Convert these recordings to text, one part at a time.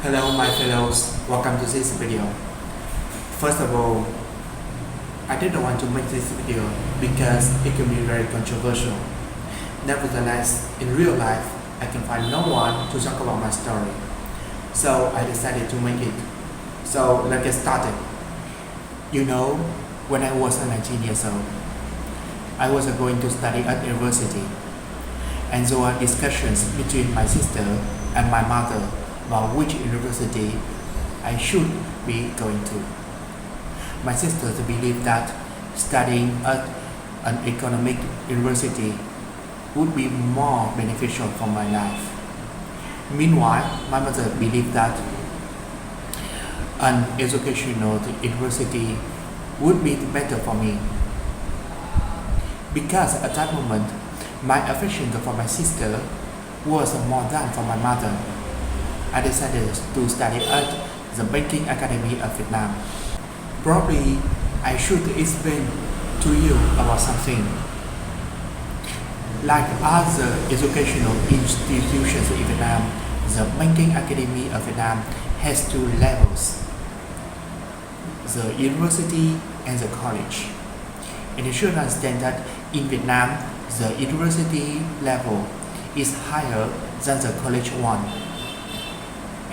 Hello my fellows, welcome to this video. First of all, I didn't want to make this video because it can be very controversial. Nevertheless, in real life, I can find no one to talk about my story. So I decided to make it. So let's get started. You know, when I was 19 years old, I was going to study at university. And there were discussions between my sister and my mother about which university I should be going to. My sister believed that studying at an economic university would be more beneficial for my life. Meanwhile, my mother believed that an educational university would be better for me. Because at that moment, my affection for my sister was more than for my mother. I decided to study at the Banking Academy of Vietnam. Probably I should explain to you about something. Like other educational institutions in Vietnam, the Banking Academy of Vietnam has two levels: the university and the college. And you should understand that in Vietnam, the university level is higher than the college one.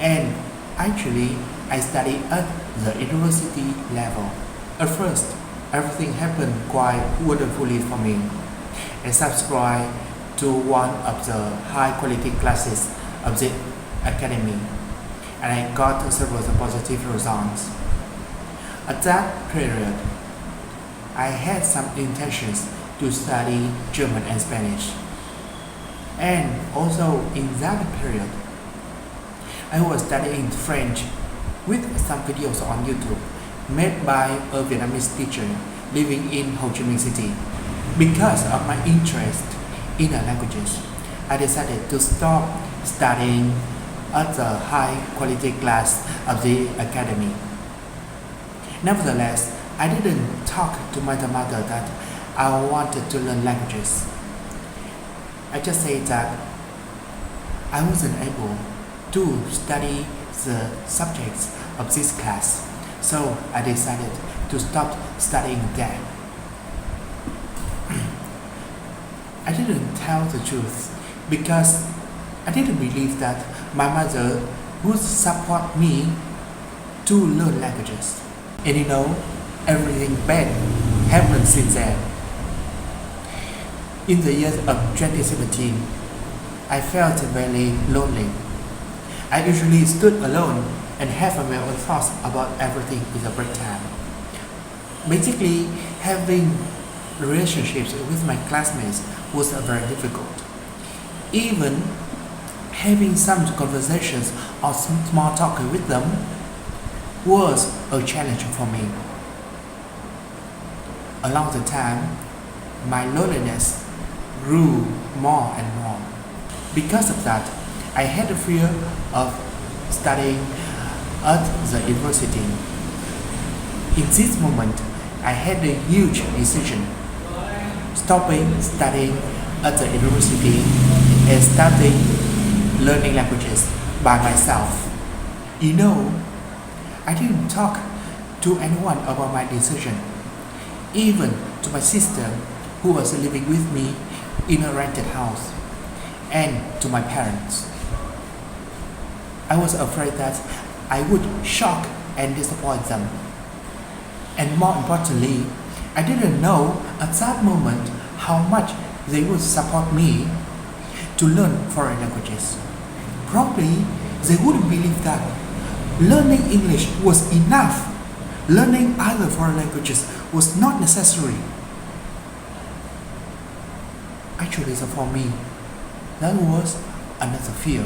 And actually, I studied at the university level. At first, everything happened quite wonderfully for me. I subscribed to one of the high quality classes of the academy, and I got several positive results. At that period, I had some intentions to study German and Spanish. And also in that period, I was studying French with some videos on YouTube made by a Vietnamese teacher living in Ho Chi Minh City. Because of my interest in the languages, I decided to stop studying at the high quality class of the academy. Nevertheless, I didn't talk to my mother that I wanted to learn languages. I just said that I wasn't able to study the subjects of this class, so I decided to stop studying that. I didn't tell the truth because I didn't believe that my mother would support me to learn languages. And you know, everything bad happened since then. In the year of 2017, I felt very lonely. I usually stood alone and have my own thoughts about everything in the break time. Basically, having relationships with my classmates was very difficult. Even having some conversations or small talk with them was a challenge for me. Along the time, my loneliness grew more and more. Because of that, I had a fear of studying at the university. In this moment, I had a huge decision: stopping studying at the university and starting learning languages by myself. You know, I didn't talk to anyone about my decision, even to my sister who was living with me in a rented house, and to my parents. I was afraid that I would shock and disappoint them. And more importantly, I didn't know at that moment how much they would support me to learn foreign languages. Probably they wouldn't believe that learning English was enough. Learning other foreign languages was not necessary. Actually, so for me, that was another fear.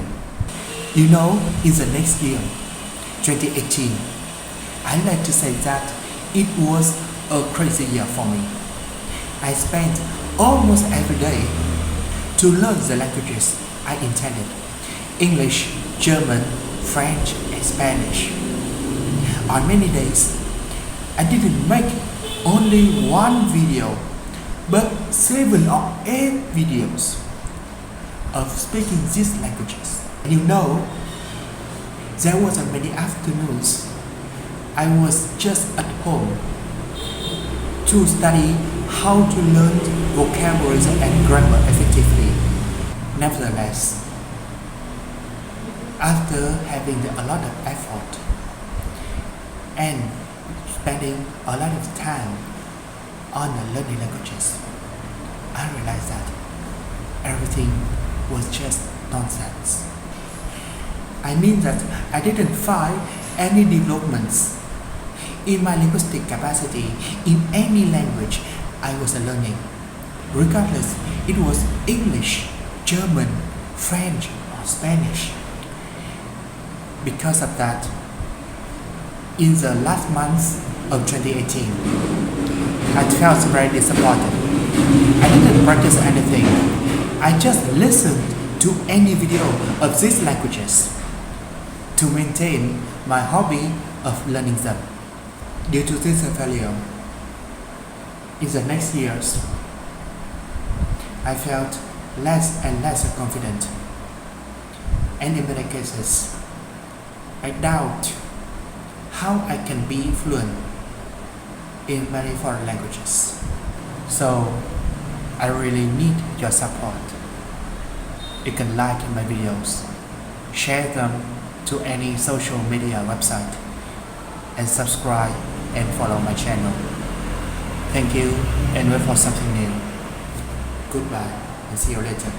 You know, in the next year, 2018, I like to say that it was a crazy year for me. I spent almost every day to learn the languages I intended: English, German, French, and Spanish. On many days, I didn't make only one video, but 7 or 8 videos of speaking these languages. And you know, There was many afternoons I was just at home to study how to learn vocabularies and grammar effectively. Nevertheless, after having a lot of effort and spending a lot of time on learning languages, I realized that everything was just nonsense. I mean that I didn't find any developments in my linguistic capacity in any language I was learning, regardless it was English, German, French or Spanish. Because of that, in the last months of 2018, I felt very disappointed. I didn't practice anything. I just listened to any video of these languages to maintain my hobby of learning them. Due to this failure, in the next years, I felt less and less confident, and in many cases, I doubt how I can be fluent in many foreign languages. So, I really need your support. You can like my videos, share them to any social media website, and subscribe and follow my channel. Thank you and wait for something new. Goodbye and see you later.